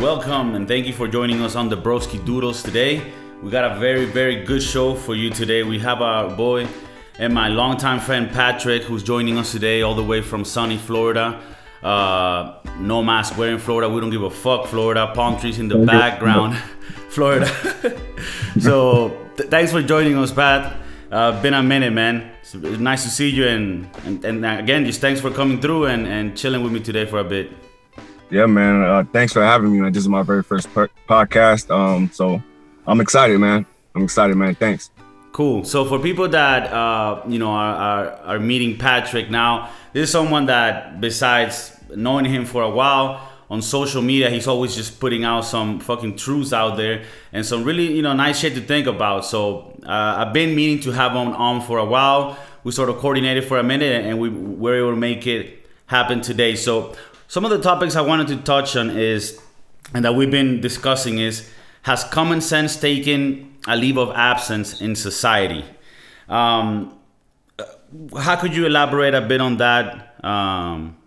welcome and thank you for joining us on the Broskiedoodles today. We got a very, very good show for you today. We have our boy and my longtime friend Patrick, who's joining us today all the way from sunny Florida. No mask wearing Florida. We don't give a fuck, Florida. Palm trees in the background, Florida. So thanks for joining us, Pat. Been a minute, man. It's nice to see you, and again, just thanks for coming through and chilling with me today for a bit. Yeah, man. Thanks for having me. This is my very first podcast. So I'm excited, man. Thanks. Cool. So for people that are meeting Patrick now, this is someone that, besides knowing him for a while on social media, he's always just putting out some fucking truths out there and some really nice shit to think about. So I've been meaning to have him on for a while. We sort of coordinated for a minute and we were able to make it happen today. So some of the topics I wanted to touch on and that we've been discussing is, has common sense taken a leave of absence in society? How could you elaborate a bit on that,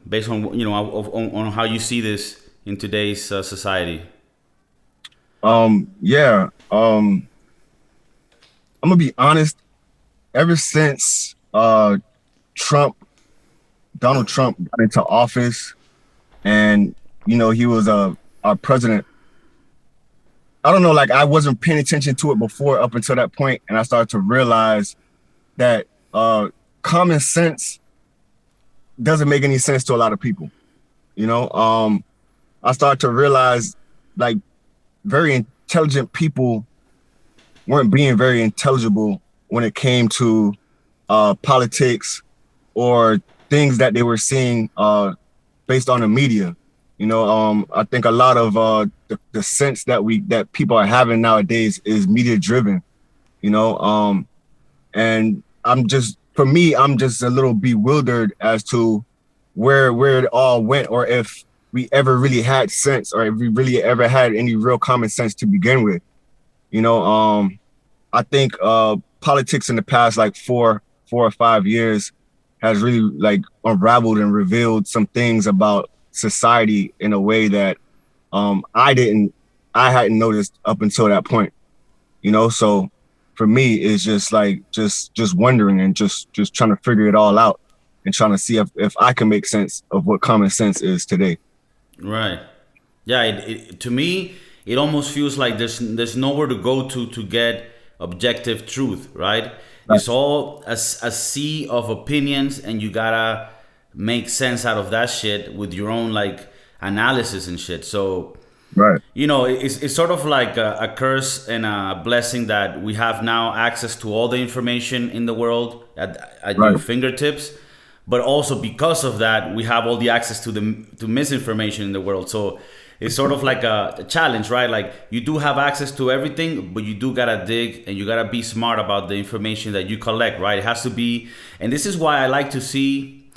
based on on how you see this in today's society? I'm gonna be honest. Ever since Donald Trump got into office, and he was our president, I don't know, like, I wasn't paying attention to it before up until that point, and I started to realize that common sense doesn't make any sense to a lot of people. I started to realize, like, very intelligent people weren't being very intelligible when it came to politics or things that they were seeing based on the media. I think a lot of the sense that people are having nowadays is media driven, and I'm just a little bewildered as to where it all went, or if we ever really had sense, or if we really ever had any real common sense to begin with. I think politics in the past, like 4 or 5 years, has really, like, unraveled and revealed some things about society in a way that I hadn't noticed up until that point. So for me, it's just like just wondering and just trying to figure it all out and trying to see if I can make sense of what common sense is today. Right. Yeah. To me, it almost feels like there's nowhere to go to get objective truth. Right. It's all a sea of opinions, and you gotta make sense out of that shit with your own, like, analysis and shit. So, right. It's sort of like a curse and a blessing that we have now access to all the information in the world at your fingertips. But also because of that, we have all the access to misinformation in the world. So it's sort of like a challenge, right? Like, you do have access to everything, but you do gotta dig and you gotta be smart about the information that you collect, right? It has to be, and this is why I like to see,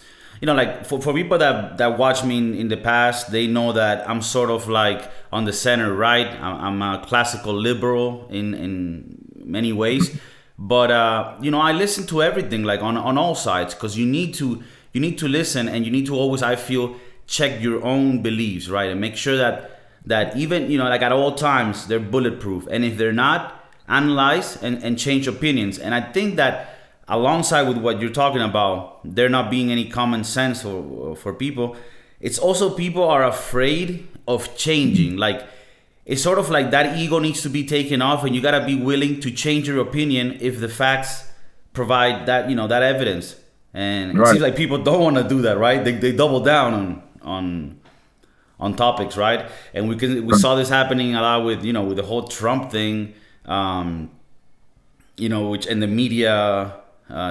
like, for people that watch me in the past, they know that I'm sort of like on the center right. I'm a classical liberal in many ways. But, I listen to everything, like, on all sides, because you need to listen, and you need to always, I feel, check your own beliefs, right? And make sure that even, like, at all times, they're bulletproof. And if they're not, analyze and change opinions. And I think that alongside with what you're talking about, there not being any common sense for people, it's also people are afraid of changing. Like, it's sort of like that ego needs to be taken off, and you gotta be willing to change your opinion if the facts provide that, that evidence. And it seems like people don't want to do that, right? They double down on topics, right? And we saw this happening a lot with with the whole Trump thing, which, and the media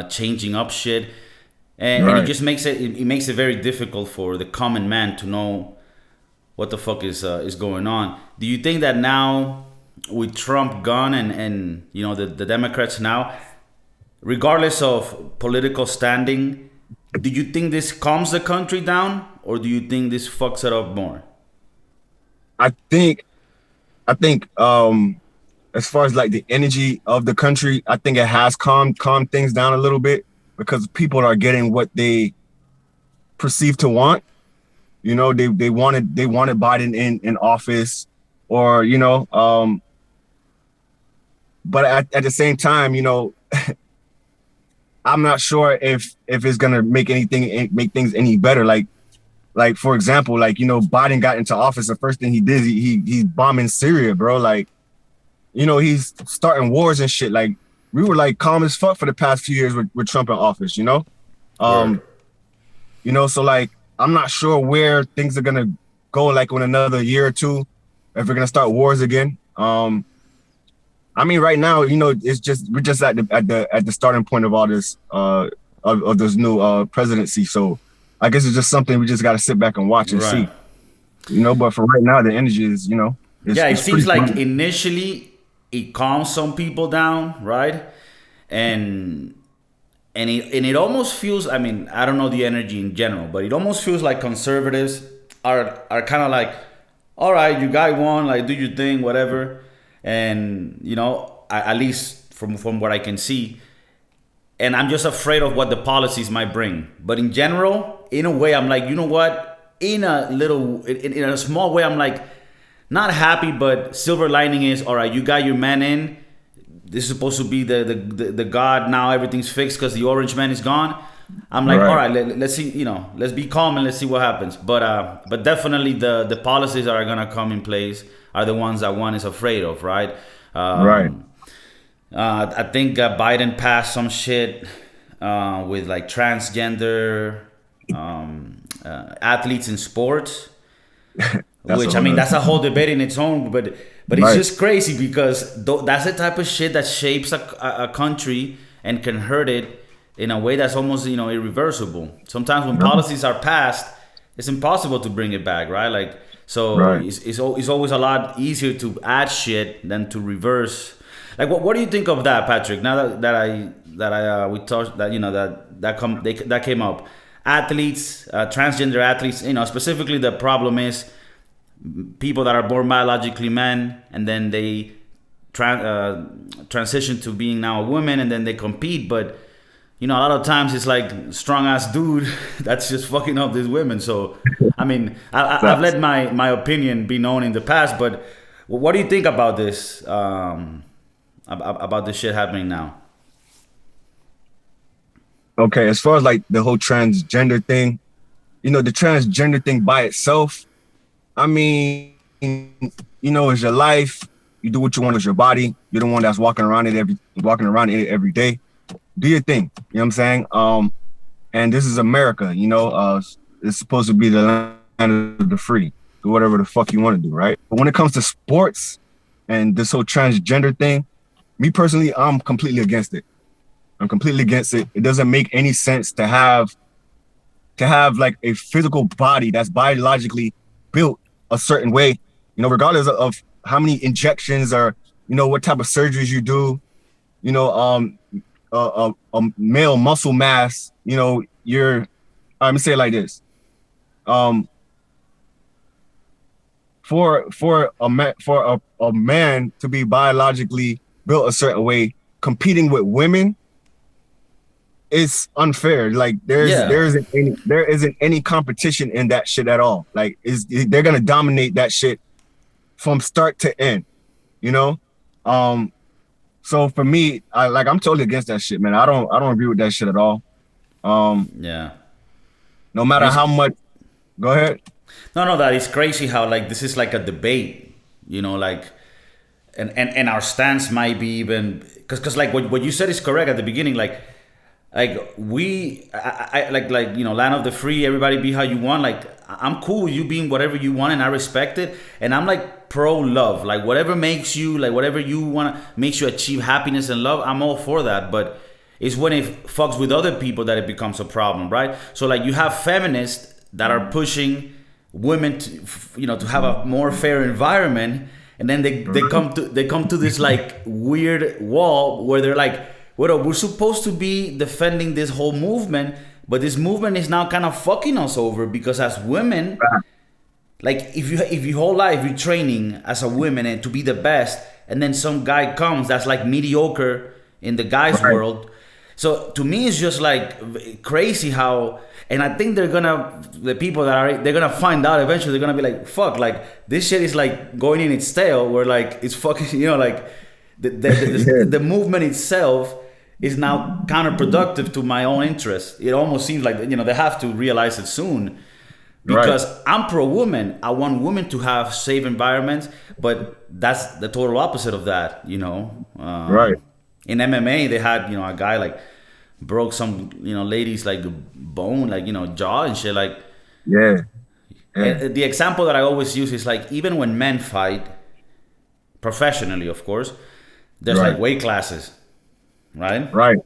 changing up shit, and it just makes it very difficult for the common man to know what the fuck is going on. Do you think that now, with Trump gone and the Democrats now, regardless of political standing, do you think this calms the country down, or do you think this fucks it up more? I think as far as, like, the energy of the country, I think it has calmed things down a little bit, because people are getting what they perceive to want. They wanted Biden in office. or but at the same time, I'm not sure if it's gonna make things any better. Like for example, like Biden got into office, the first thing he did, he's bombing Syria, bro. Like he's starting wars and shit. Like we were like calm as fuck for the past few years with Trump in office, Word. um, so like I'm not sure where things are gonna go like in another year or two, if we're gonna start wars again. I mean, right now, it's just we're just at the starting point of all this of this new presidency. So I guess it's just something we just got to sit back and watch and Right. see. But for right now, the energy is Yeah, it it's pretty seems like fun. initially it calms some people down, right? And it almost feels, I mean, I don't know the energy in general, but it almost feels like conservatives are kind of like, all right, you guy won, like do your thing, whatever. And at least from what I can see, and I'm just afraid of what the policies might bring. But in general, in a way, I'm like, you know what? In a small way, I'm like, not happy, but silver lining is, all right, you got your man in. This is supposed to be the god. Now everything's fixed because the orange man is gone. I'm like, all Right, right, let's see, let's be calm and let's see what happens. But definitely the policies that are gonna come in place are the ones that one is afraid of, right? right. Um, I think Biden passed some shit with like transgender athletes in sports, That's a which I whole mean nother that's a whole thing. debate in its own. But it's Right, just crazy because that's the type of shit that shapes a country and can hurt it in a way that's almost irreversible. Sometimes when right, policies are passed, it's impossible to bring it back, right? Like so, right. it's always a lot easier to add shit than to reverse. Like what do you think of that, Patrick? Now that we touched that that came up, athletes, transgender athletes, specifically the problem is people that are born biologically men and then they transition to being now a woman and then they compete, but a lot of times it's like strong ass dude that's just fucking up these women. So I mean, I've Facts. let my opinion be known in the past, but what do you think about this, about this shit happening now? Okay, as far as like the whole transgender thing, the transgender thing by itself, I mean, it's your life. You do what you want with your body. You're the one that's walking around it every day. Do your thing. You know what I'm saying? And this is America. It's supposed to be the land of the free. Do whatever the fuck you want to do, right? But when it comes to sports and this whole transgender thing, me personally, I'm completely against it. I'm completely against it. It doesn't make any sense to have like a physical body that's biologically built a certain way, regardless of how many injections or what type of surgeries you do, you know, male muscle mass, you're. I'm gonna say it like this: um, for a man to be biologically built a certain way, competing with women, it's unfair. Like Yeah. there isn't any competition in that shit at all. Like they're gonna dominate that shit from start to end, you know? Um so for me, I'm totally against that shit, man. I don't agree with that shit at all. Um Yeah. no And matter it's how much. Go ahead. no, that is crazy how like this is like a debate, like and our stance might be even because like what you said is correct at the beginning, like like land of the free, everybody be how you want. Like I'm cool with you being whatever you want and I respect it, and I'm like pro love, like whatever makes you, like whatever you want makes you achieve happiness and love, I'm all for that. But it's when it fucks with other people that it becomes a problem, right? So like you have feminists that are pushing women to to have a more fair environment, and then they come to this like weird wall where they're like, well, we're supposed to be defending this whole movement, but this movement is now kind of fucking us over because as women, like if your whole life you're training as a woman and to be the best, and then some guy comes that's like mediocre in the guy's Right. world, So to me, it's just like crazy how, and I think the people that are, they're gonna find out eventually. They're gonna be like, fuck, like this shit is like going in its tail, where like it's fucking, like the movement itself is now counterproductive to my own interest. It almost seems like, they have to realize it soon. Because I'm pro woman. I want women to have safe environments, but that's the total opposite of that. Right. In MMA, they had, a guy like broke some, ladies like bone, like, jaw and shit. Like, Yeah. the example that I always use is like, even when men fight professionally, of course, there's like weight classes, right? Right.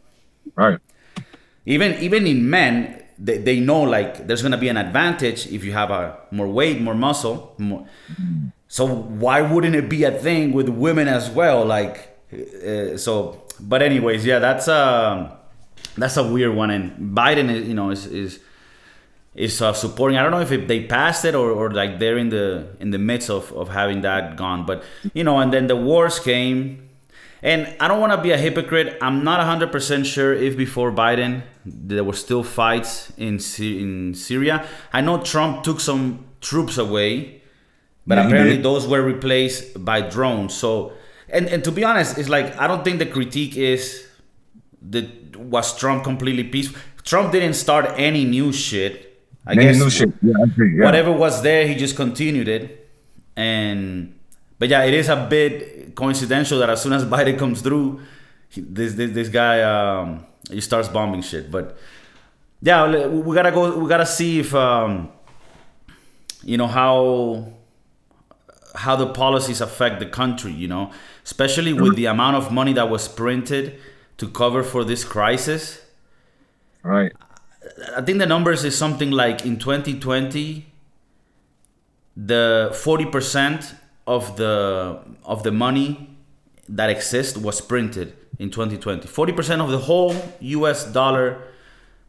Even in men, they know like there's gonna be an advantage if you have a more weight, more muscle. So why wouldn't it be a thing with women as well? Like, but anyways, yeah, that's a weird one. And Biden is supporting. I don't know if they passed it or like they're in the midst of having that gone. But and then the wars came. And I don't want to be a hypocrite. I'm not 100% sure if before Biden there were still fights in Syria. I know Trump took some troops away, but apparently those were replaced by drones. So, and to be honest, it's like I don't think the critique is that was Trump completely peaceful. Trump didn't start any new shit. I guess new shit. Yeah, I agree. Yeah. Whatever was there, he just continued it. But yeah, it is a bit coincidental that as soon as Biden comes through, this guy he starts bombing shit. But yeah, we gotta see if how the policies affect the country. Especially with the amount of money that was printed to cover for this crisis. Right. I think the numbers is something like in 2020, the 40% of the money that exists was printed in 2020. 40% of the whole U.S. dollar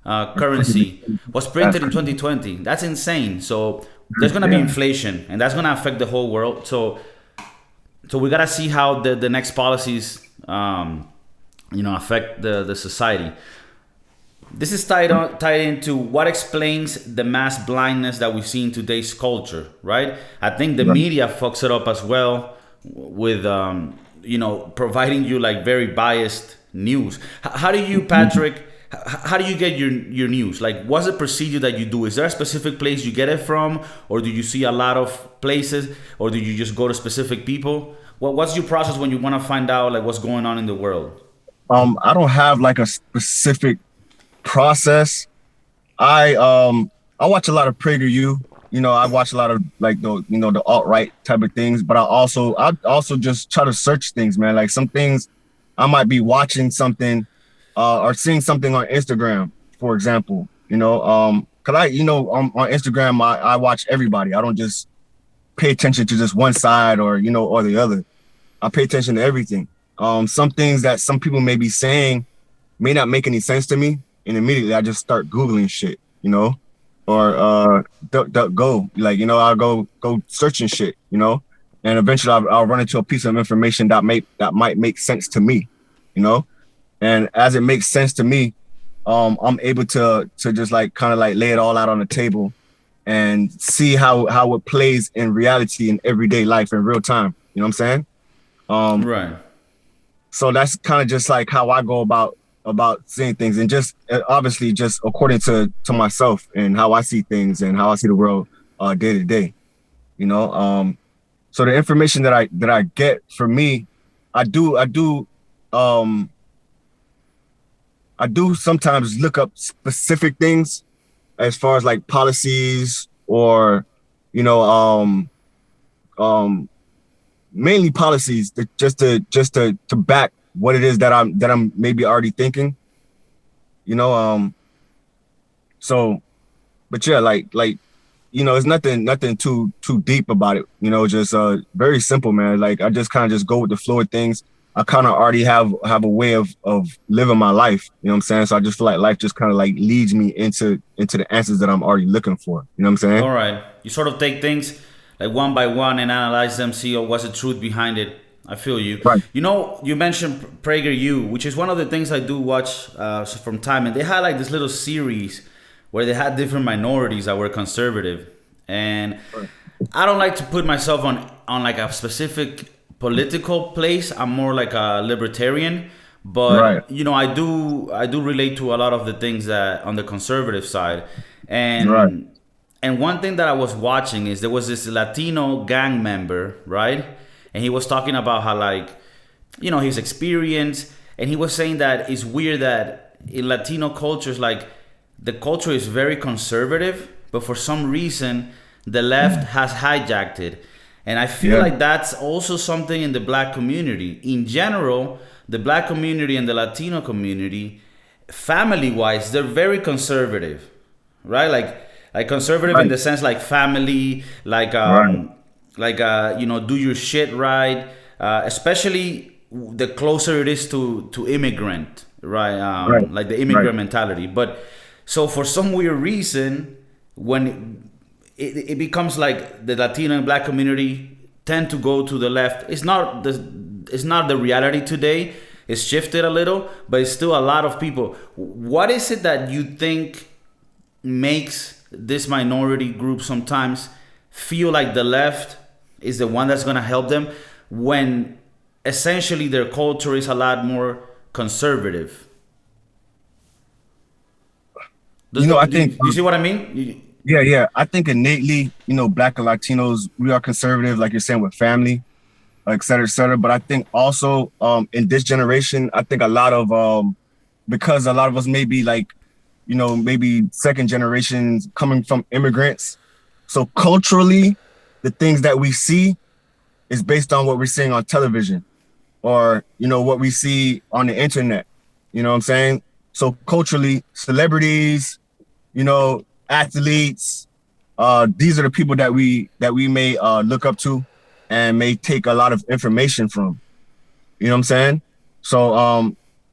currency was printed in 2020. That's insane. So there's gonna be inflation, and that's gonna affect the whole world. So we gotta see how the next policies affect the society. This is tied into what explains the mass blindness that we see in today's culture, right? I think the media fucks it up as well with, providing you like very biased news. How do you, Patrick, how do you get your news? Like, what's the procedure that you do? Is there a specific place you get it from? Or do you see a lot of places? Or do you just go to specific people? What's your process when you want to find out like what's going on in the world? I don't have like a specific process. I watch a lot of PragerU. I watch a lot of like the alt-right type of things, but I also just try to search things, man. Like some things I might be watching something or seeing something on Instagram, for example. Cause on Instagram I watch everybody. I don't just pay attention to just one side or or the other. I pay attention to everything. Some things that some people may be saying may not make any sense to me. And immediately I just start Googling shit, or DuckDuckGo. Like, I'll go searching shit, and eventually I'll run into a piece of information that might make sense to me, and as it makes sense to me, I'm able to just like kind of like lay it all out on the table and see how it plays in reality in everyday life in real time. You know what I'm saying? Right. So that's kind of just like how I go about seeing things, and just obviously just according to myself and how I see things and how I see the world day to day, so the information that I get from me, I do sometimes look up specific things as far as like policies or mainly policies just to back what it is that I'm maybe already thinking, so, but yeah, like it's nothing too deep about it, just very simple, man. Like I just kind of just go with the flow of things. I kind of already have a way of living my life, you know what I'm saying? So I just feel like life just kind of like leads me into the answers that I'm already looking for, you know what I'm saying? All right, you sort of take things like one by one and analyze them, see what's the truth behind it. I feel you. Right. You know, you mentioned PragerU, which is one of the things I do watch from time, and they had like this little series where they had different minorities that were conservative, and Right. I don't like to put myself on like a specific political place. I'm more like a libertarian, Right. but you know, I do relate to a lot of the things that on the conservative side, Right. and one thing that I was watching is there was this Latino gang member, right? And he was talking about how like, you know, his experience, and he was saying that it's weird that in Latino cultures, like the culture is very conservative, but for some reason the left has hijacked it. And I feel Yeah. like that's also something in the black community. In general, the black community and the Latino community, family wise, they're very conservative, right? Like conservative in Right. the sense like family, Right. you know, do your shit right, especially the closer it is to immigrant, right? Right. Like the Right. immigrant mentality. But so for some weird reason, when it becomes like the Latino and black community tend to go to the left, it's not the reality today. It's shifted a little, but it's still a lot of people. What is it that you think makes this minority group sometimes feel like the left is the one that's going to help them when essentially their culture is a lot more conservative? You know, I Do think, you see what I mean? yeah, yeah. I think innately, Black and Latinos, we are conservative, like you're saying, with family, et cetera, et cetera. But I think also, in this generation, I think a lot of, because a lot of us may be like, maybe second generations coming from immigrants. So culturally, the things that we see is based on what we're seeing on television or, what we see on the internet. You know what I'm saying? So culturally, celebrities, athletes, these are the people that we may look up to and may take a lot of information from. You know what I'm saying? So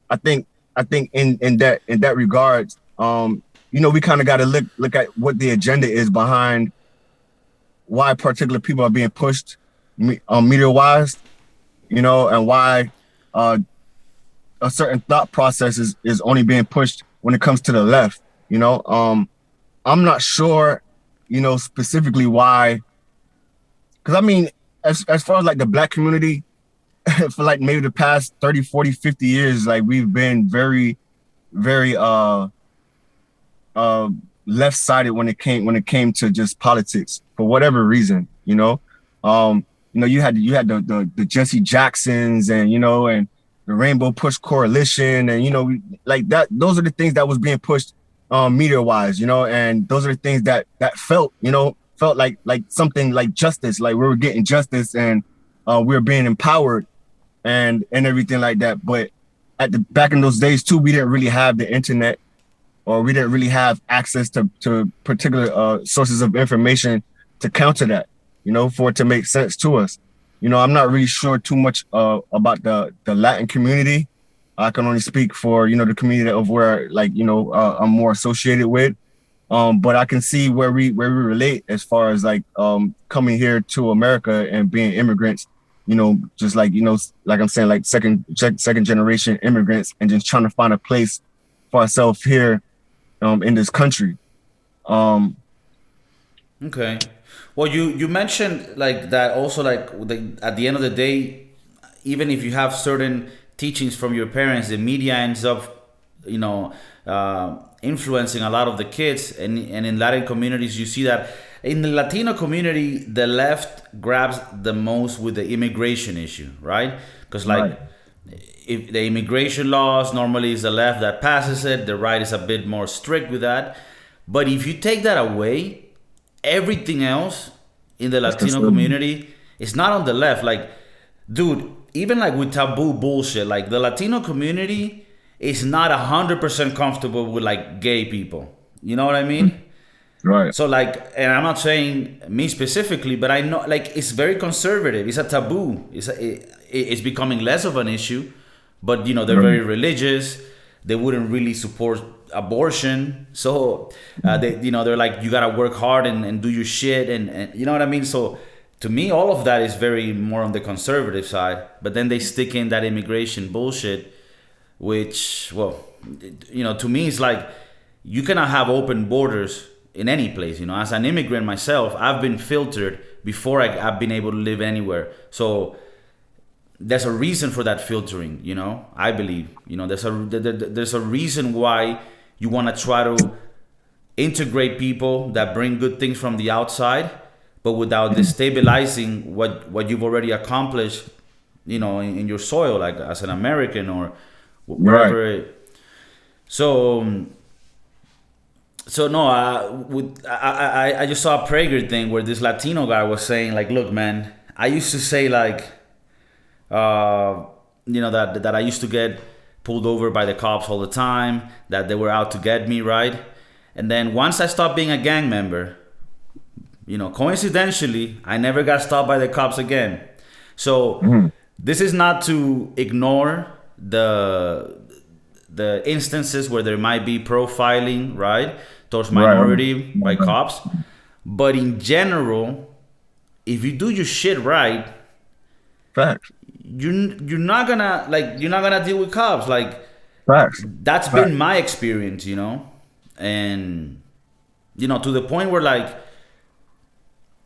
I think in that regard, we kind of got to look at what the agenda is behind why particular people are being pushed media wise, and why a certain thought process is only being pushed when it comes to the left. I'm not sure, specifically why, because I mean, as far as like the black community, for like maybe the past 30, 40, 50 years, like we've been very, very left-sided when it came to just politics for whatever reason. You had the Jesse Jacksons and the Rainbow Push Coalition, and like that. Those are the things that was being pushed media wise, and those are the things that felt like something like justice, like we were getting justice and we were being empowered and everything like that. But back in those days too, we didn't really have the internet, or we didn't really have access to particular sources of information to counter that, for it to make sense to us. I'm not really sure too much about the Latin community. I can only speak for, the community of where, like, I'm more associated with. But I can see where we relate as far as like coming here to America and being immigrants, just like, like I'm saying, like second generation immigrants, and just trying to find a place for ourselves here in this country. Okay. Well, you mentioned like that also, like at the end of the day, even if you have certain teachings from your parents, the media ends up, influencing a lot of the kids. And in Latin communities, you see that in the Latino community, the left grabs the most with the immigration issue, right? Because like, Right. if the immigration laws, normally it's the left that passes it, the right is a bit more strict with that. But if you take that away, everything else in the That's Latino conservative. community is not on the left. Like, dude, even like with taboo bullshit, like the Latino community is not 100% comfortable with like gay people. You know what I mean? Right. So like, and I'm not saying me specifically, but I know like it's very conservative. It's a taboo. It's becoming less of an issue, but they're Right. very religious. They wouldn't really support abortion, so they're like, you gotta work hard and do your shit, and you know what I mean. So to me, all of that is very more on the conservative side. But then they stick in that immigration bullshit, which, well, to me, it's like you cannot have open borders in any place. As an immigrant myself, I've been filtered before I've been able to live anywhere. So there's a reason for that filtering. I believe. There's a reason why you want to try to integrate people that bring good things from the outside, but without destabilizing what you've already accomplished, in your soil, like as an American or wherever. Right. So no, I just saw a Prager thing where this Latino guy was saying like, look, man, I used to say like, that I used to get pulled over by the cops all the time, that they were out to get me, right? And then once I stopped being a gang member, coincidentally, I never got stopped by the cops again. So this is not to ignore the instances where there might be profiling, right, towards minority by cops. But in general, if you do your shit right, facts. You're not gonna deal with cops. Like, Facts. That's been my experience, and to the point where like,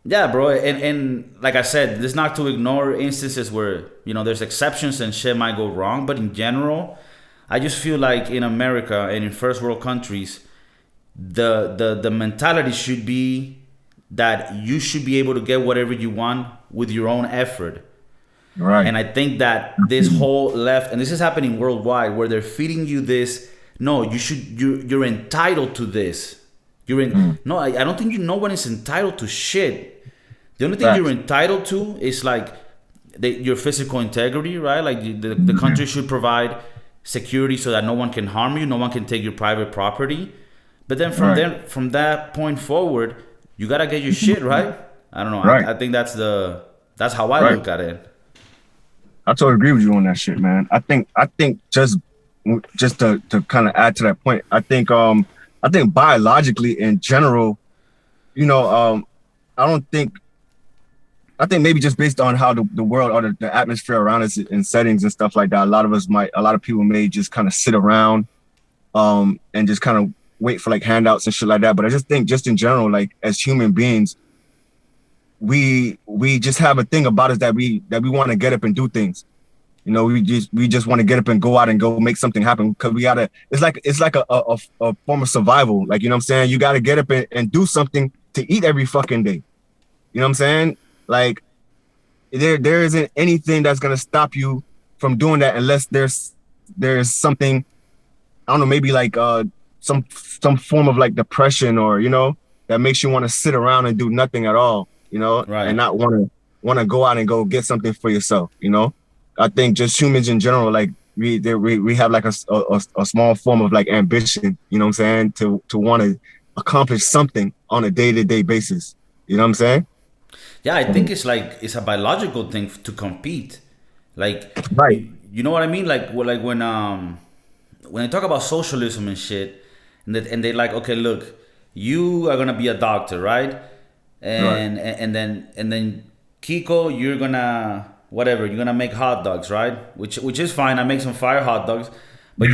yeah, bro, and like I said, this is not to ignore instances where there's exceptions and shit might go wrong, but in general, I just feel like in America and in first world countries, the mentality should be that you should be able to get whatever you want with your own effort. Right. And I think that this whole left, and this is happening worldwide, where they're feeding you this, no, you're entitled to this. No, I don't think no one is entitled to shit. The only thing you're entitled to is like your physical integrity, right? Like the country should provide security so that no one can harm you, no one can take your private property. But then from that point forward, you gotta get your shit right. I don't know. Right. I think that's how I look at it. I totally agree with you on that shit, man. I think just to kind of add to that point, I think biologically in general, I think maybe just based on how the world or the atmosphere around us in settings and stuff like that, a lot of people may just kind of sit around and just kind of wait for like handouts and shit like that. But I just think just in general, like as human beings, we just have a thing about us that we want to get up and do things. We just want to get up and go out and go make something happen, because it's like a form of survival. Like, what I'm saying? You got to get up and do something to eat every fucking day. You know what I'm saying? Like there isn't anything that's going to stop you from doing that unless there's something, I don't know, maybe like some form of like depression or, that makes you want to sit around and do nothing at all. Right. And not want to go out and go get something for yourself. I think just humans in general, like we have like a small form of like ambition, what I'm saying, to want to accomplish something on a day-to-day basis. You know what I'm saying? Yeah, I think it's a biological thing to compete. Like, right. You know what I mean? Like when they talk about socialism and shit, and they're like, okay, look, you are gonna be a doctor, right? And then Kiko, you're gonna make hot dogs, right? Which is fine. I make some fire hot dogs, but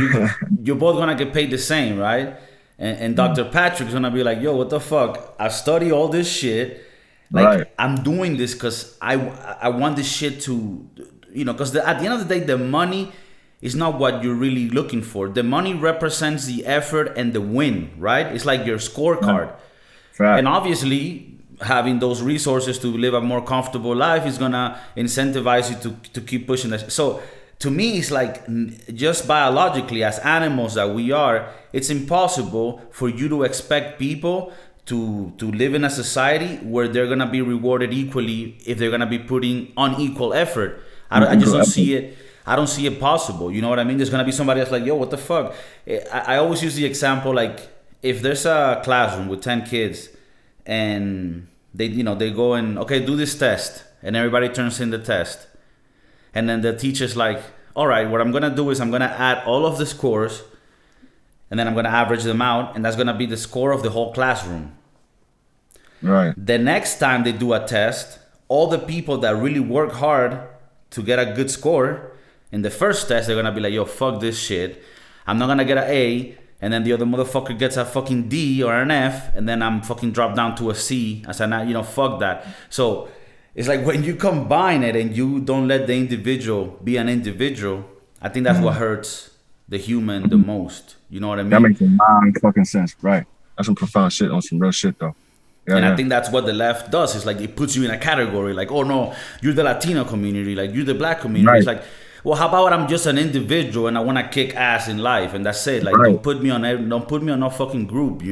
you're both gonna get paid the same, right? And Dr. Patrick's gonna be like, yo, what the fuck? I study all this shit. Like, I'm doing this because I want this shit to, because at the end of the day, the money is not what you're really looking for. The money represents the effort and the win, right? It's like your scorecard. And obviously, having those resources to live a more comfortable life is gonna incentivize you to keep pushing that. So to me, it's like, just biologically, as animals that we are, it's impossible for you to expect people to live in a society where they're gonna be rewarded equally if they're gonna be putting unequal effort. I just don't see it. I don't see it possible. You know what I mean? There's gonna be somebody that's like, yo, what the fuck? I always use the example, like, if there's a classroom with 10 kids and they go and, okay, do this test, and everybody turns in the test, and then the teacher's like, all right, what I'm gonna do is I'm gonna add all of the scores, and then I'm gonna average them out, and that's gonna be the score of the whole classroom. Right. The next time they do a test, all the people that really work hard to get a good score in the first test, they're gonna be like, yo, fuck this shit. I'm not gonna get an A, and then the other motherfucker gets a fucking D or an F, and then I'm fucking dropped down to a C. I said, fuck that. So it's like when you combine it and you don't let the individual be an individual, I think that's what hurts the human the most. You know what I mean? That makes a mind fucking sense, right? That's some profound shit on some real shit though. Yeah, and I think that's what the left does. It's like it puts you in a category, like, oh no, you're the Latino community, like you're the black community. Right. It's like, well, how about I'm just an individual and I want to kick ass in life, and that's it. Like, don't put me on no fucking group,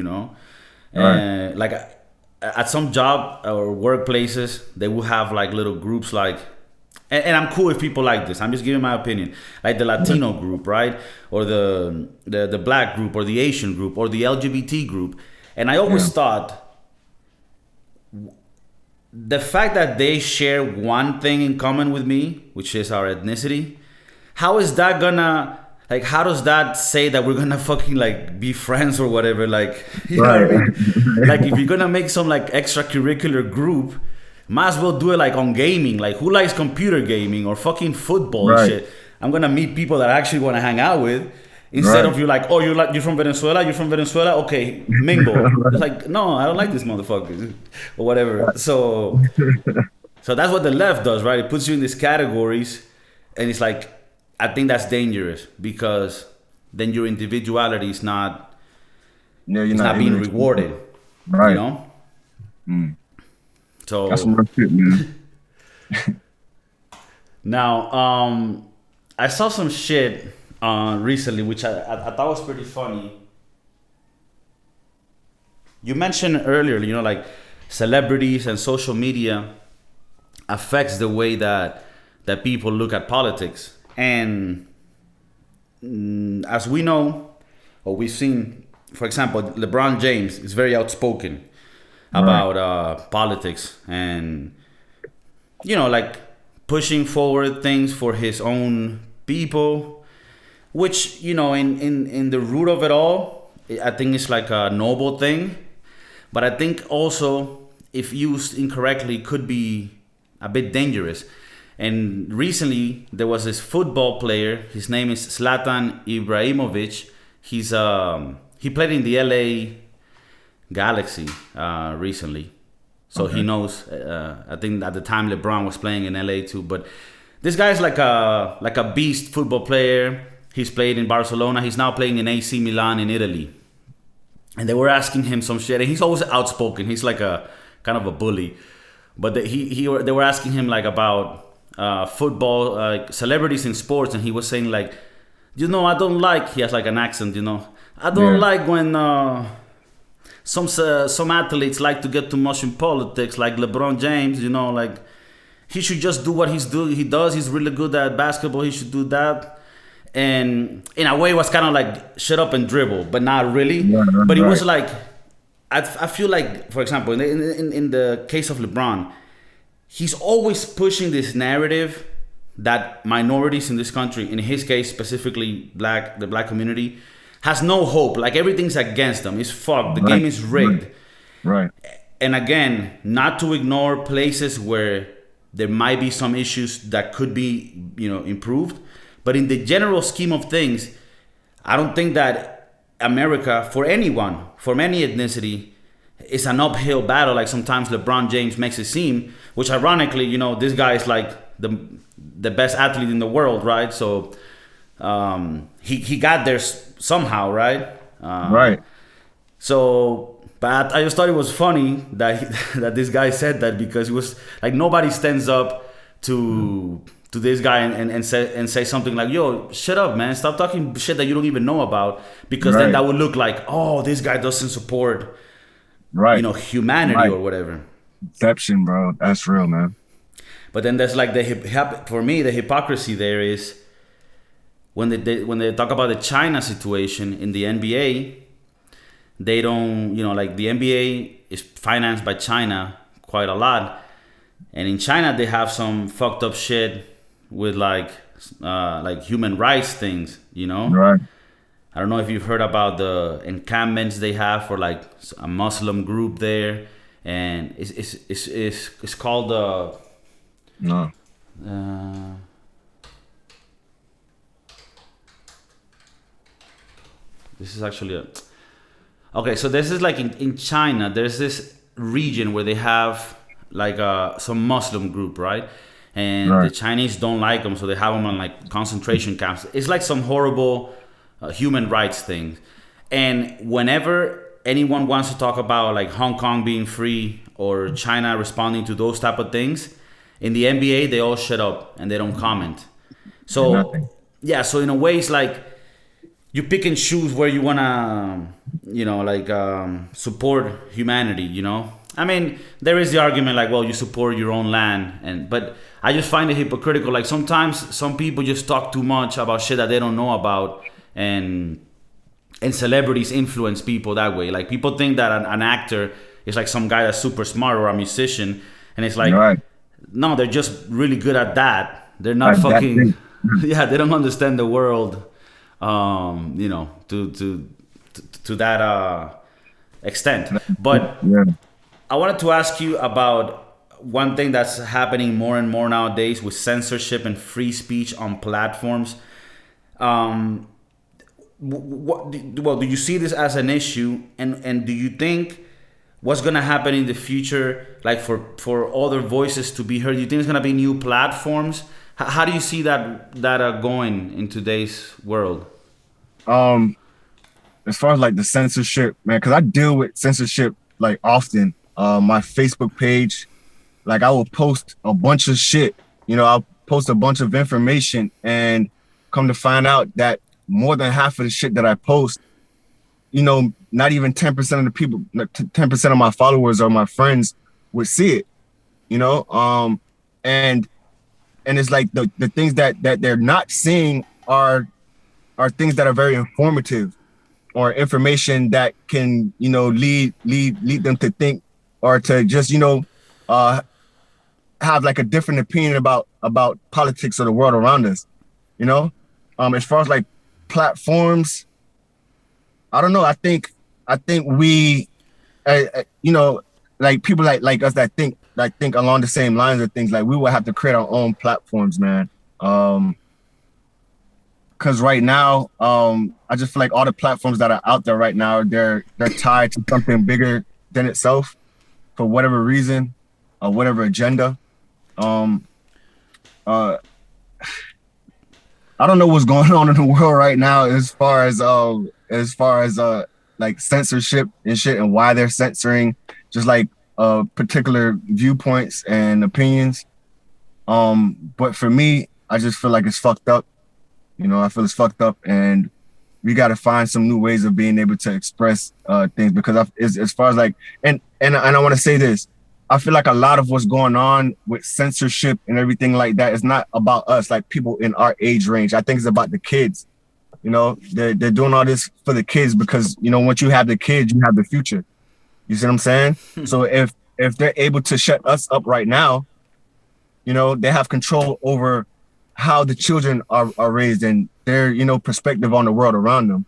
And like at some job or workplaces, they will have like little groups, like, and I'm cool with people like this. I'm just giving my opinion, like the Latino group, right, or the black group, or the Asian group, or the LGBT group, and I always thought, the fact that they share one thing in common with me, which is our ethnicity, how is that gonna, like, how does that say that we're gonna fucking like be friends or whatever? Like, you know what I mean? Like, if you're gonna make some like extracurricular group, might as well do it like on gaming. Like, who likes computer gaming or fucking football and shit? I'm gonna meet people that I actually want to hang out with. Instead of you like, oh, you're from Venezuela, okay, mingle. It's like, no, I don't like this motherfucker, or whatever. So that's what the left does, right? It puts you in these categories, and it's like, I think that's dangerous, because then your individuality is not, it's not being rewarded, right? So that's some real shit, man. Now, I saw some shit recently, which I thought was pretty funny. You mentioned earlier, like celebrities and social media affects the way that people look at politics. And as we know, or we've seen, for example, LeBron James is very outspoken about politics, and like pushing forward things for his own people, which, in the root of it all, I think it's like a noble thing. But I think also, if used incorrectly, could be a bit dangerous. And recently, there was this football player. His name is Zlatan Ibrahimovic. He played in the LA Galaxy recently. So he knows. I think at the time LeBron was playing in LA too. But this guy's like a beast football player. He's played in Barcelona. He's now playing in AC Milan in Italy. And they were asking him some shit. And he's always outspoken. He's like a kind of a bully. But they were asking him like about football, like celebrities in sports. And he was saying like, I don't like, he has like an accent, I don't like when some athletes like to get too much in politics, like LeBron James, like he should just do what he does. He's really good at basketball. He should do that. And in a way, it was kind of like shut up and dribble, but not really. But it was like, I feel like, for example, in the case of LeBron, he's always pushing this narrative that minorities in this country, in his case specifically the black community, has no hope. Like everything's against them. It's fucked. The game is rigged. Right. And again, not to ignore places where there might be some issues that could be, improved. But in the general scheme of things, I don't think that America, for anyone, from any ethnicity, is an uphill battle like sometimes LeBron James makes it seem, which ironically, this guy is like the best athlete in the world, right? So he got there somehow, right? Right. So, but I just thought it was funny that that this guy said that, because it was like nobody stands up to this guy and say something like, yo, shut up, man, stop talking shit that you don't even know about, because then that would look like, oh, this guy doesn't support humanity or whatever. Deception, bro. That's real, man. But then there's like for me, the hypocrisy there is when they talk about the China situation in the NBA, they don't, like the NBA is financed by China quite a lot. And in China, they have some fucked up shit with like human rights things, Right. I don't know if you've heard about the encampments they have for like a Muslim group there, and it's called No. Uh, this is actually a okay. So this is like in China. There's this region where they have like some Muslim group, right? And the Right. Chinese don't like them, so they have them on like concentration camps. It's like some horrible human rights thing. And whenever anyone wants to talk about like Hong Kong being free or China responding to those type of things, in the NBA they all shut up and they don't comment. Yeah, So nothing. yeah, so in a way it's like you pick and choose where you wanna, like support humanity. I mean, there is the argument like, well, you support your own land, but I just find it hypocritical. Like sometimes some people just talk too much about shit that they don't know about, and celebrities influence people that way. Like people think that an actor is like some guy that's super smart or a musician, and it's like, Right. no, they're just really good at that. They're not Like that fucking, thing. yeah, they don't understand the world, to that extent. But Yeah. I wanted to ask you about one thing that's happening more and more nowadays with censorship and free speech on platforms. Um, do you see this as an issue, and do you think what's gonna happen in the future, like for other voices to be heard? Do you think there's gonna be new platforms? How do you see that going in today's world? Um, as far as like the censorship, man, because I deal with censorship like often. My Facebook page, like I will post a bunch of shit. I'll post a bunch of information, and come to find out that more than half of the shit that I post, not even 10% of the people, 10% of my followers or my friends would see it. You know, and it's like the things that they're not seeing are things that are very informative, or information that can lead them to think, or to just uh have like a different opinion about politics or the world around us. you know as far as like platforms, I don't know. I think we like people like us that think along the same lines of things, like we will have to create our own platforms, man. Because right now, I just feel like all the platforms that are out there right now, they're tied to something bigger than itself, for whatever reason or whatever agenda. Um, uh, I don't know what's going on in the world right now as far as like censorship and shit, and why they're censoring just like particular viewpoints and opinions. But for me, I just feel like it's fucked up. I feel it's fucked up, and we got to find some new ways of being able to express things. Because as far as like, and I want to say this, I feel like a lot of what's going on with censorship and everything like that is not about us, like people in our age range. I think it's about the kids. They're doing all this for the kids, because once you have the kids, you have the future. You see what I'm saying? So if they're able to shut us up right now, they have control over how the children are raised, and their perspective on the world around them.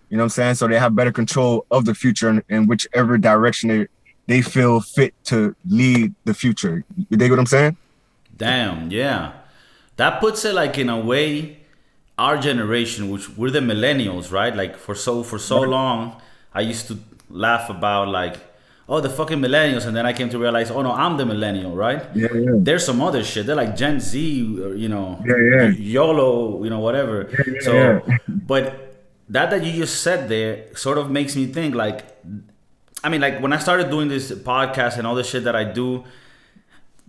You know what I'm saying? So they have better control of the future, in whichever direction they feel fit to lead the future. You dig what I'm saying? Damn, yeah. That puts it like in a way, our generation, which we're the millennials, right? Like for so Right. long, I used to laugh about like, oh, the fucking millennials, and then I came to realize, oh no, I'm the millennial, right? Yeah, yeah, There's some other shit. They're like Gen Z, or, yeah, yeah, YOLO, whatever. yeah, So, but that you just said there sort of makes me think like, I mean, like when I started doing this podcast and all the shit that I do,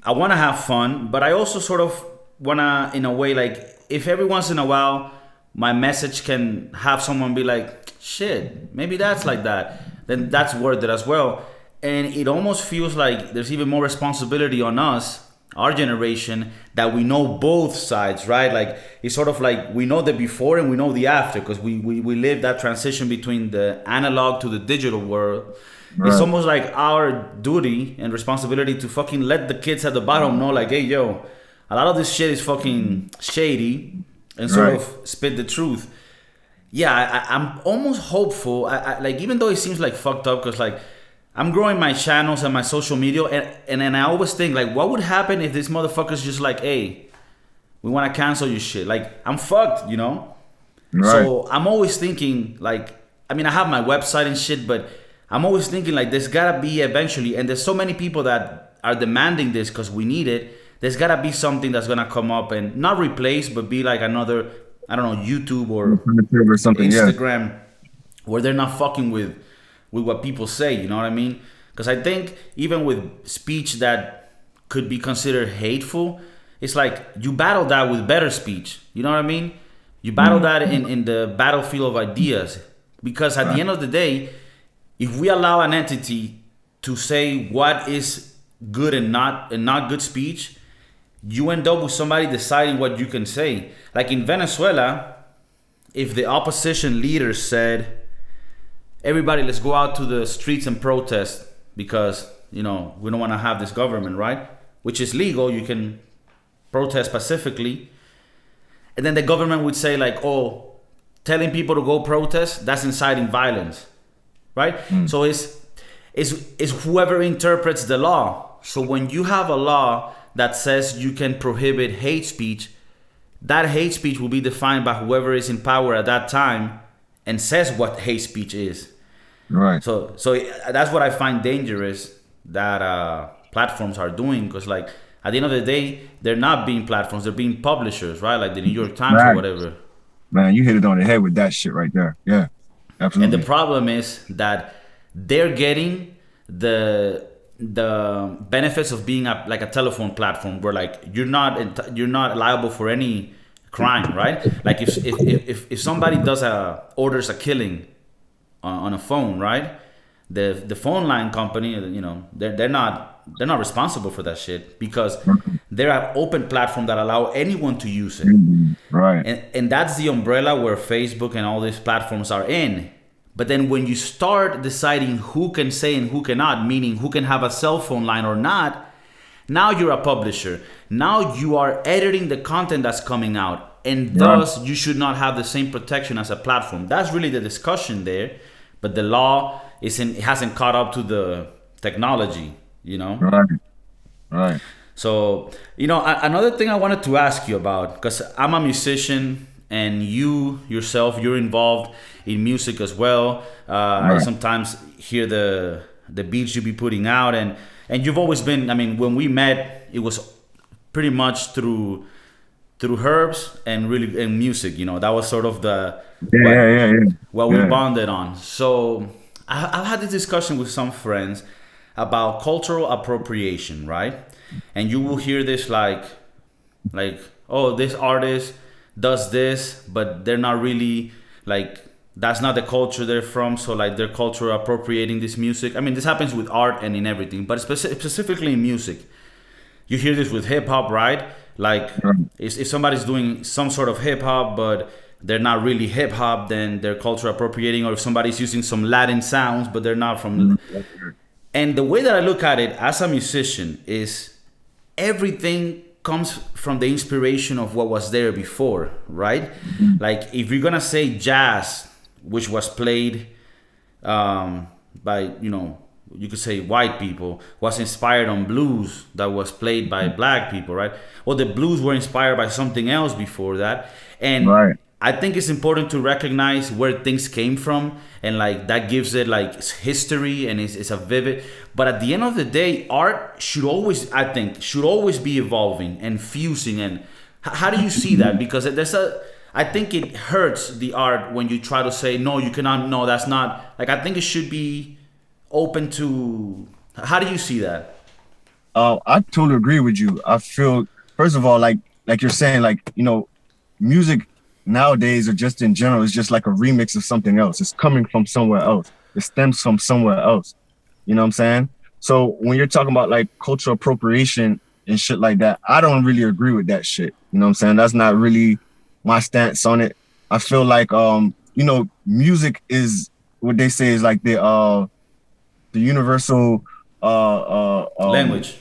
I want to have fun, but I also sort of want to, in a way, like if every once in a while my message can have someone be like, shit, maybe that's like that, then that's worth it as well. And it almost feels like there's even more responsibility on us, our generation, that we know both sides, right? Like it's sort of like we know the before and we know the after, because we live that transition between the analog to the digital world. It's right, almost like our duty and responsibility to fucking let the kids at the bottom know, like, hey, yo, a lot of this shit is fucking shady, and sort right. of spit the truth. Yeah, I'm almost hopeful. Like, even though it seems like fucked up, because like I'm growing my channels and my social media, and then I always think like, what would happen if this motherfucker's just like, hey, we want to cancel your shit. Like, I'm fucked, you know? Right. So I'm always thinking, like, I mean, I have my website and shit, but I'm always thinking, like, there's gotta be eventually, and there's so many people that are demanding this because we need it. There's gotta be something that's gonna come up and not replace, but be like another, I don't know, YouTube Or something, yeah. Instagram, where they're not fucking with what people say. You know what I mean? Because I think even with speech that could be considered hateful, it's like you battle that with better speech. You know what I mean? You battle that in the battlefield of ideas. Because at the end of the day, if we allow an entity to say what is good and not good speech, you end up with somebody deciding what you can say. Like in Venezuela, if the opposition leader said, everybody, let's go out to the streets and protest because, you know, we don't want to have this government, right? Which is legal. You can protest pacifically. And then the government would say like, oh, telling people to go protest, that's inciting violence, right? So it's whoever interprets the law. So when you have a law that says you can prohibit hate speech, that hate speech will be defined by whoever is in power at that time and says what hate speech is. Right. So that's what I find dangerous that platforms are doing, because like at the end of the day, they're not being platforms, they're being publishers, right? Like the New York Times or whatever. Man, you hit it on the head with that shit right there. Yeah, absolutely. And the problem is that they're getting the benefits of being like a telephone platform where like you're not liable for any crime, right? Like if somebody orders a killing on a phone, right? The phone line company, you know, they're not responsible for that shit because they're an open platform that allow anyone to use it. Right. And that's the umbrella where Facebook and all these platforms are in. But then when you start deciding who can say and who cannot, meaning who can have a cell phone line or not, now you're a publisher. Now you are editing the content that's coming out. And thus, you should not have the same protection as a platform. That's really the discussion there. But the law it hasn't caught up to the technology, you know? Right. So, you know, another thing I wanted to ask you about, because I'm a musician and you yourself, you're involved in music as well. I sometimes hear the beats you be putting out, and you've always been, I mean, when we met, it was pretty much through Herbs and music, you know, that was sort of what we bonded on. So I've had this discussion with some friends about cultural appropriation, right? And you will hear this like, oh, this artist does this, but they're not really like, that's not the culture they're from. So like they're culture appropriating this music. I mean, this happens with art and in everything, but specifically in music. You hear this with hip hop, right? Like if somebody's doing some sort of hip hop, but they're not really hip hop, then they're culture appropriating. Or if somebody's using some Latin sounds, but they're not from. And the way that I look at it as a musician is everything comes from the inspiration of what was there before, right? Like if you're gonna say jazz, which was played by, you know, you could say white people, was inspired on blues that was played by black people, right? Well, the blues were inspired by something else before that. And I think it's important to recognize where things came from, and like that gives it like history and it's a vivid. But at the end of the day, art should always be evolving and fusing. And how do you see that? Because I think it hurts the art when you try to say, no, you cannot, no, that's not, like, I think it should be open to, how do you see that? I totally agree with you. I feel, first of all, like you're saying, like, you know, music nowadays or just in general is just like a remix of something else. It's coming from somewhere else. It stems from somewhere else. You know what I'm saying? So when you're talking about like cultural appropriation and shit like that, I don't really agree with that shit. You know what I'm saying? That's not really my stance on it. I feel like, you know, music is what they say is like the universal language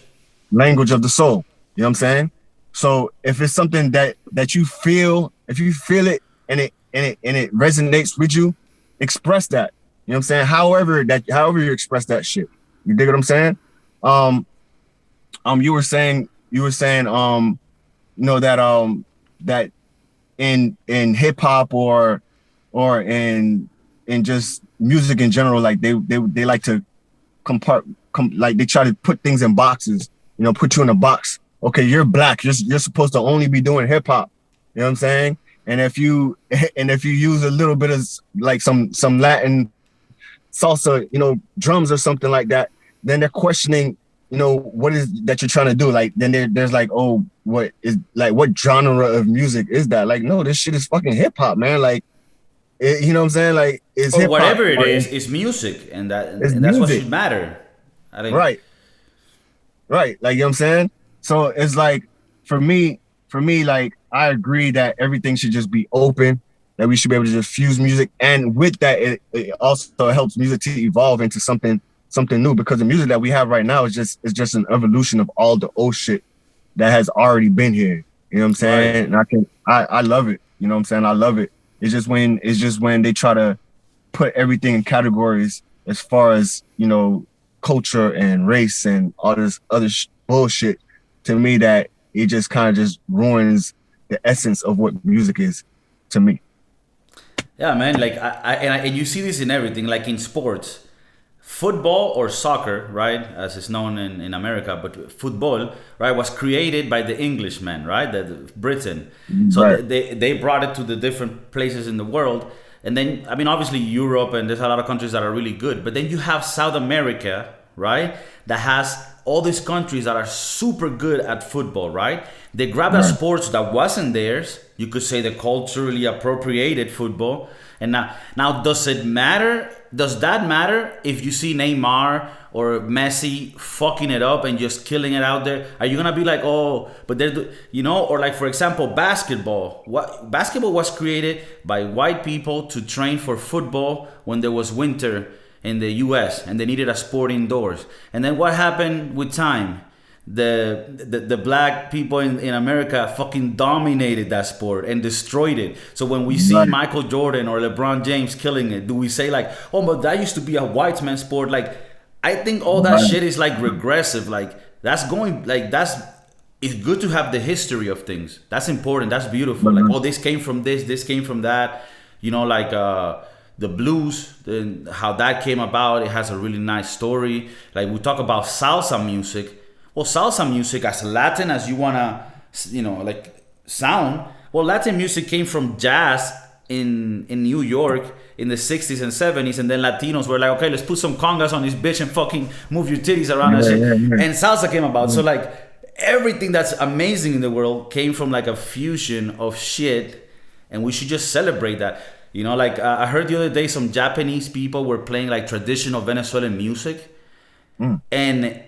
of the soul. You know what I'm saying? So if it's something that you feel, if you feel it and it resonates with you, express that. You know what I'm saying? However you express that shit. You dig what I'm saying? Um, you were saying, that that in hip hop or in just music in general, like they like to like they try to put things in boxes, put you in a box. Okay, you're black. You're supposed to only be doing hip hop. You know what I'm saying? And if you and if you use a little bit of like some Latin salsa, drums or something like that, then they're questioning, what is that you're trying to do? Like then there's like, oh, what genre of music is that? Like, no, this shit is fucking hip hop, man. Like, you know what I'm saying? Like, it's Or hip hop. whatever it is, it's music, and It's that's what music. should matter. I think. Right. Right. Like, you know what I'm saying? So it's like for me, like I agree that everything should just be open, that we should be able to just fuse music. And with that, it also helps music to evolve into something new, because the music that we have right now is just an evolution of all the old shit that has already been here. You know what I'm Right. saying? And I love it. You know what I'm saying? I love it. It's just when they try to put everything in categories as far as, culture and race and all this other bullshit, to me, that it just kind of just ruins the essence of what music is to me. Yeah, man. Like and you see this in everything, like in sports, football or soccer, right, as it's known in America, but football, right, was created by the Englishmen, right, Britain. So Right. they brought it to the different places in the world, and then I mean, obviously Europe, and there's a lot of countries that are really good, but then you have South America, right, that has all these countries that are super good at football, right? They grabbed a Right. sport that wasn't theirs. You could say they culturally appropriated football. And now does it matter? Does that matter if you see Neymar or Messi fucking it up and just killing it out there? Are you gonna be like, oh, but or like, for example, basketball? What basketball was created by white people to train for football when there was winter in the U.S. and they needed a sport indoors. And then what happened with time? The black people in America fucking dominated that sport and destroyed it. So when we see Right. Michael Jordan or LeBron James killing it, do we say like, oh, but that used to be a white man sport? Like, I think all that Right. shit is like regressive. Like it's good to have the history of things. That's important. That's beautiful. Like, Right. oh, this came from this came from that. Like the blues, how that came about. It has a really nice story. Like we talk about salsa music. Well, salsa music, as Latin as you wanna, like sound. Well, Latin music came from jazz in New York in the 60s and 70s, and then Latinos were like, okay, let's put some congas on this bitch and fucking move your titties around and Yeah, shit. yeah, yeah. And salsa came about. So Yeah. like everything that's amazing in the world came from like a fusion of shit, and we should just celebrate that. Like I heard the other day some Japanese people were playing like traditional Venezuelan music, Mm. and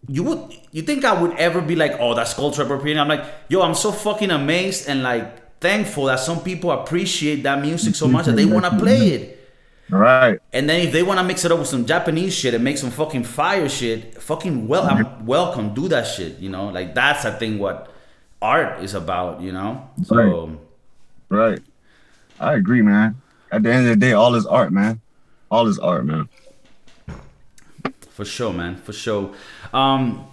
you think I would ever be like, oh, that's cultural appropriation? I'm like, yo, I'm so fucking amazed and like thankful that some people appreciate that music so much that they want to play it. Right. And then if they want to mix it up with some Japanese shit and make some fucking fire shit, fucking I'm welcome, do that shit. Like that's I think what art is about. Right. So Right. I agree, man. At the end of the day, all is art, man. All is art, man. for sure, man, for sure. Um,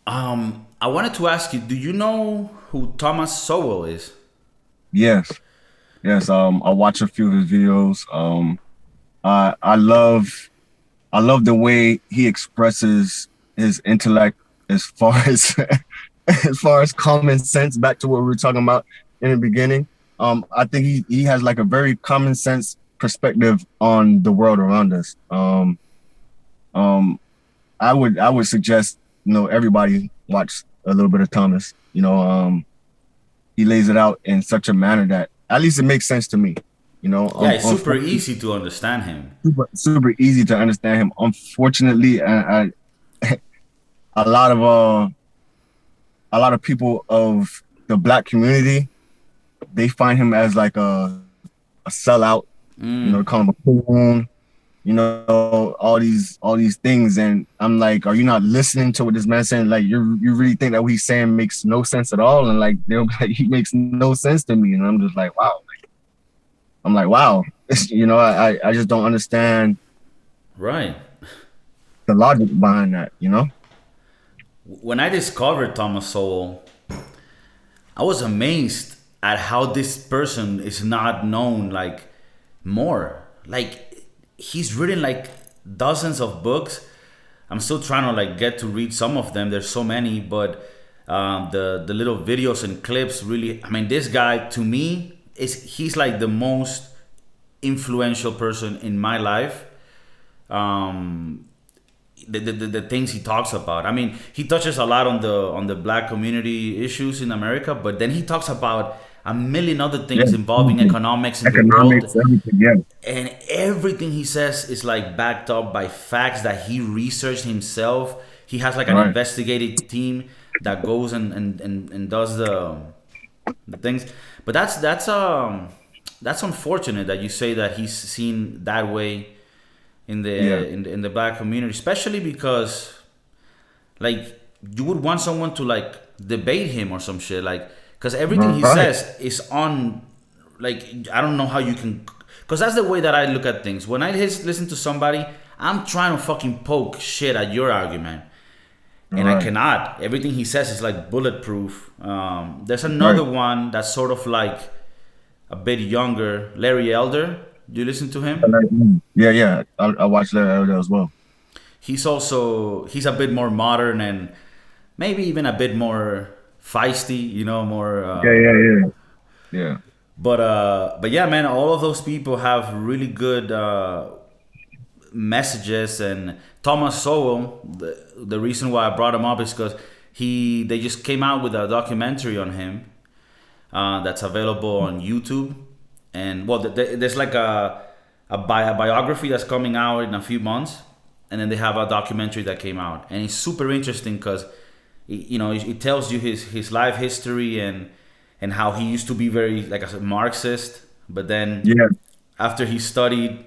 I wanted to ask you, do you know who Thomas Sowell is? Yes. Yes. I watch a few of his videos. I love the way he expresses his intellect as far as as far as common sense. Back to what we were talking about in the beginning. I think he has like a very common sense perspective on the world around us. Um, I would suggest everybody watch a little bit of Thomas. He lays it out in such a manner that at least it makes sense to me. Yeah, it's super Unfortunately, easy to understand him. super easy to understand him. Unfortunately, a lot of people of the black community, they find him as like a sellout. Call him a coon. All these things, and I'm like, are you not listening to what this man's saying? Like, you really think that what he's saying makes no sense at all? And like, they'll be like, he makes no sense to me, and I'm just like, wow. I'm like, wow. I just don't understand. Right. the logic behind that, you know? When I discovered Thomas Sowell, I was amazed at how this person is not known like more. Like he's written like dozens of books. I'm still trying to like get to read some of them. There's so many, but the little videos and clips really. I mean, this guy to me is he's like the most influential person in my life. Um, the things he talks about. I mean, he touches a lot on the black community issues in America, but then he talks about a million other Yeah, things involving everything. economics in the world, Economics, everything. Yeah, and everything he says is like backed up by facts that he researched himself. He has like an right. investigative team that goes and does the things. But that's unfortunate that you say that he's seen that way Yeah, in the black community, especially because like you would want someone to like debate him or some shit, like because everything he right. says is on like I don't know how you can, because that's the way that I look at things. When I listen to somebody, I'm trying to fucking poke shit at your argument, and I Right, cannot. Everything he says is like bulletproof. There's another right. one that's sort of like a bit younger, Larry Elder. Do you listen to him? Yeah, yeah. I watched that as well. He's a bit more modern and maybe even a bit more feisty, you know, more. Yeah, yeah, yeah. Yeah, But yeah, man, all of those people have really good messages. And Thomas Sowell, the reason why I brought him up is because they just came out with a documentary on him that's available on YouTube. And well, there's like a biography that's coming out in a few months, and then they have a documentary that came out, and it's super interesting because you know it tells you his life history and how he used to be very like a Marxist, but then yeah. after he studied,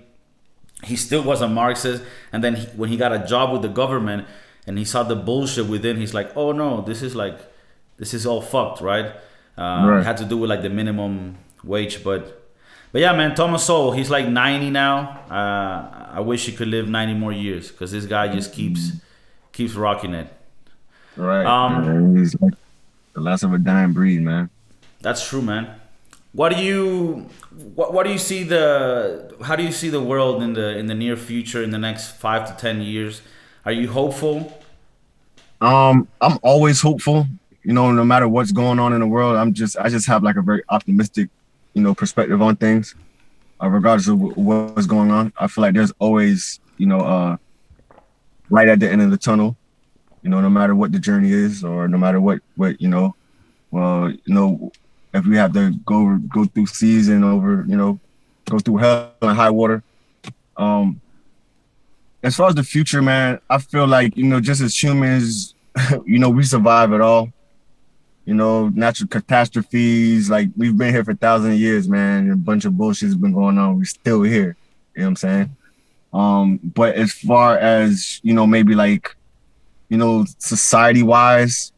he still was a Marxist, and then when he got a job with the government and he saw the bullshit within, he's like, oh no, this is all fucked, right? It Right. had to do with like the minimum wage, but yeah, man, Thomas Sowell, he's like 90 now. I wish he could live 90 more years because this guy just keeps rocking it. Right. Um, He's like the last of a dying breed, man. that's true, man. What do you see the how do you see the world in the near future in the next 5 to 10 years? Are you hopeful? I'm always hopeful. You know, no matter what's going on in the world, I just have like a very optimistic, perspective on things, regardless of what's going on. I feel like there's always, light at the end of the tunnel. No matter what the journey is, or no matter what well, if we have to go through season over, go through hell and high water. Um, as far as the future, man, I feel like, just as humans, we survive it all. Natural catastrophes, like we've been here for thousands of years, man. And a bunch of bullshit's been going on. We're still here. You know what I'm saying? But as far as, maybe like, society wise,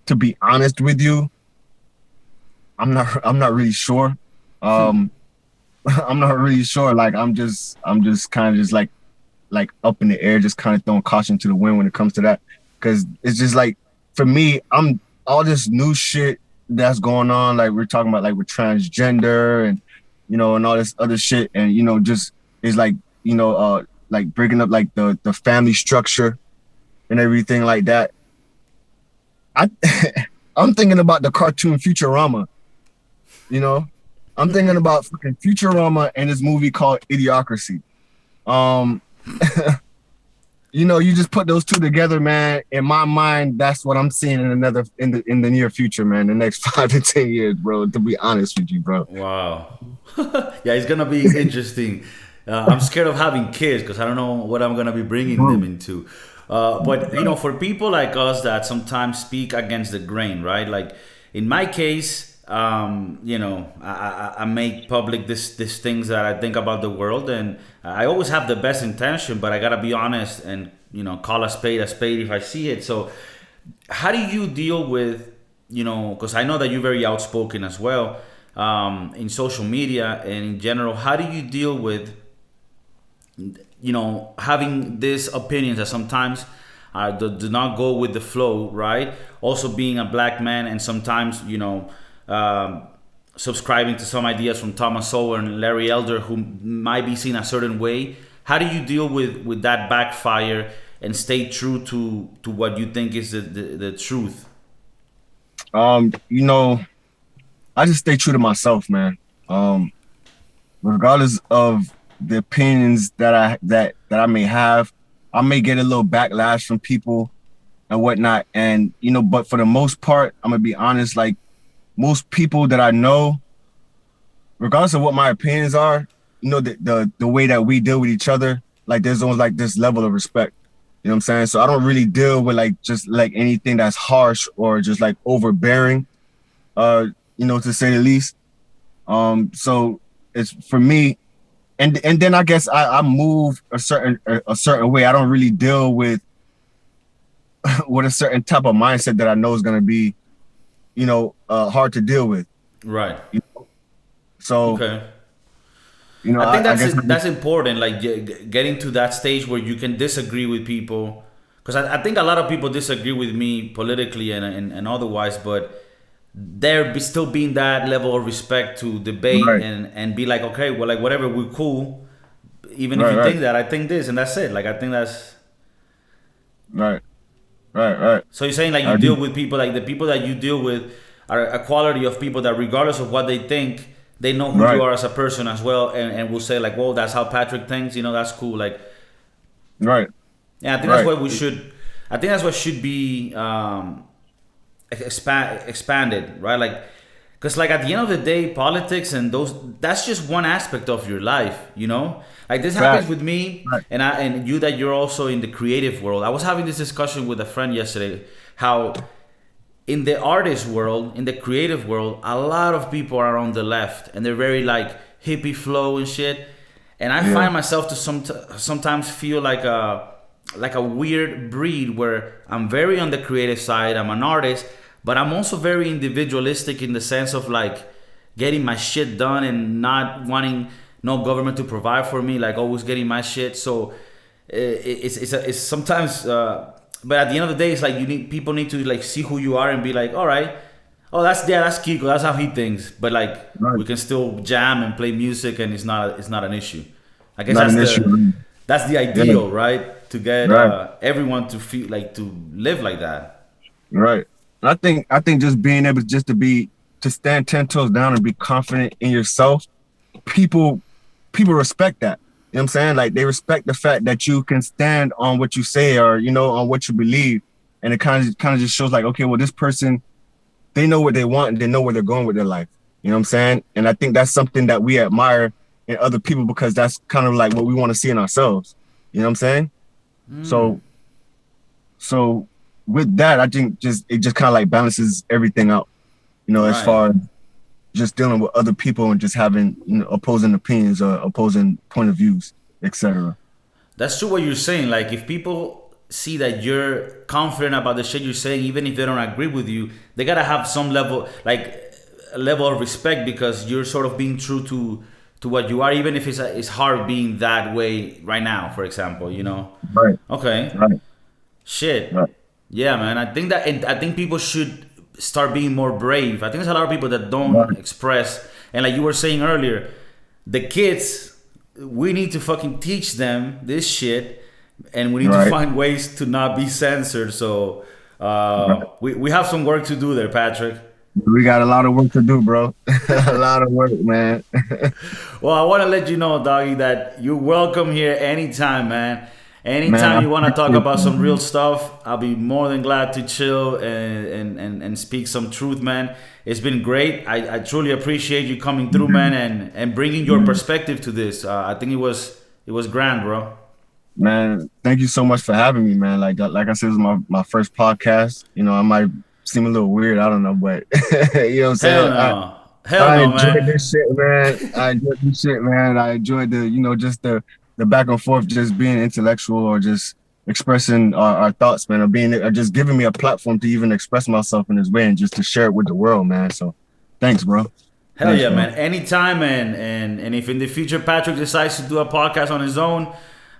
to be honest with you, I'm not really sure. Um, I'm not really sure. Like I'm just kind of just like up in the air, just kind of throwing caution to the wind when it comes to that. Cause it's just like, for me, I'm all this new shit that's going on. Like we're talking about like with transgender and, and all this other shit. And, just is like breaking up like the family structure and everything like that. I, I'm thinking about the cartoon Futurama, you know, I'm thinking about fucking Futurama and this movie called Idiocracy. Um, you just put those two together, man. In my mind, that's what I'm seeing in the near future, man. The next 5 to 10 years, bro. To be honest with you, bro. Wow. Yeah, it's gonna be interesting. I'm scared of having kids because I don't know what I'm gonna be bringing them Bro, into. But for people like us that sometimes speak against the grain, right? Like in my case, I make public this things that I think about the world, and I always have the best intention, but I gotta be honest and call a spade if I see it. So, how do you deal with because I know that you're very outspoken as well in social media and in general. How do you deal with having these opinions that sometimes do not go with the flow, right? Also being a black man and sometimes, subscribing to some ideas from Thomas Sowell and Larry Elder who might be seen a certain way. How do you deal with that backfire and stay true to what you think is the truth? You know, I just stay true to myself, man. Regardless of the opinions that I may have, I may get a little backlash from people and whatnot. And but for the most part, I'm gonna be honest. Like most people that I know, regardless of what my opinions are, the way that we deal with each other, like there's almost like this level of respect. You know what I'm saying? So I don't really deal with like just like anything that's harsh or just like overbearing, to say the least. So it's for me, and then I guess I move a certain way. I don't really deal with with a certain type of mindset that I know is gonna be, hard to deal with. Right. So okay. I think I guess that's important. Like getting to that stage where you can disagree with people, because I think a lot of people disagree with me politically and otherwise, but there be still being that level of respect to debate right, and be like, okay, well, like whatever, we're cool. Even if right, you right, think that, I think this, and that's it. Like I think that's. right, right. So you're saying like I you deal do. with people, like the people that you deal with are a quality of people that regardless of what they think, they know who you Right, are as a person as well, and will say like, "Whoa, that's how Patrick thinks." That's cool. Like, right, yeah, I think that's right, what we should. I think that's what should be expanded, right? Like, because like at the end of the day, politics and that's just one aspect of your life. Like this happens fact, with me, right, and you that you're also in the creative world. I was having this discussion with a friend yesterday, how in the artist world, in the creative world, a lot of people are on the left and they're very like hippie flow and shit. And I yeah, find myself to sometimes feel like a weird breed where I'm very on the creative side. I'm an artist, but I'm also very individualistic in the sense of like getting my shit done and not wanting no government to provide for me, like always getting my shit. So it's sometimes but at the end of the day, it's like people need to like see who you are and be like, all right, oh that's Kiko, that's how he thinks. But like right. we can still jam and play music, and it's not an issue. I guess Not an issue. that's the Yeah, ideal, right? To get right, everyone to feel like to live like that. right. I think just being able to stand 10 toes down and be confident in yourself, people people respect that. You know what I'm saying? Like they respect the fact that you can stand on what you say or on what you believe. And it kind of just shows like, okay, well, this person, they know what they want and they know where they're going with their life. You know what I'm saying? And I think that's something that we admire in other people because that's kind of like what we want to see in ourselves. You know what I'm saying? So so with that, I think it just kind of like balances everything out, as Right. far as just dealing with other people and just having opposing opinions or opposing point of views, etc. That's true what you're saying. Like if people see that you're confident about the shit you're saying, even if they don't agree with you, they gotta have some level, like a level of respect because you're sort of being true to what you are, even if it's hard being that way right now. For example, Right, Okay. right, Shit. right, Yeah, man. I think that, and I think people should start being more brave. I think there's a lot of people that don't right, express, and like you were saying earlier, the kids, we need to fucking teach them this shit, and we need to right, find ways to not be censored. So right. we have some work to do there, Patrick. We got a lot of work to do, bro. A lot of work, man. Well, I want to let you know, doggy, that you're welcome here anytime, man. Man, I Anytime you want to talk appreciate about you, some real man. stuff, I'll be more than glad to chill and speak some truth, man. It's been great. I truly appreciate you coming through, man, and bringing your Man, perspective to this. I think it was grand, bro. man, thank you so much for having me, man. Like I said, it was my first podcast. I might seem a little weird. I don't know, but you know what I'm Hell saying? no, hell I no, enjoyed man. this shit, man. I enjoyed this shit, man. I enjoyed just the back and forth, just being intellectual or just expressing our thoughts, man, or just giving me a platform to even express myself in this way and just to share it with the world, man. So thanks, bro. Hell Thanks, yeah, bro. man. Anytime, and if in the future Patrick decides to do a podcast on his own,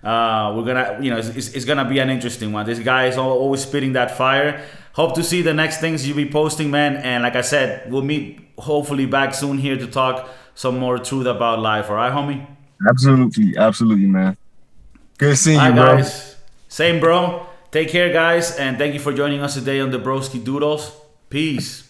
We're gonna, it's gonna be an interesting one. This guy is always spitting that fire. Hope to see the next things you be posting, man. And like I said, we'll meet hopefully back soon here to talk some more truth about life. All right, homie. Absolutely, absolutely, man. Good seeing All you, right, bro. guys. Same, bro. Take care, guys, and thank you for joining us today on the Broskiedoodles. Peace.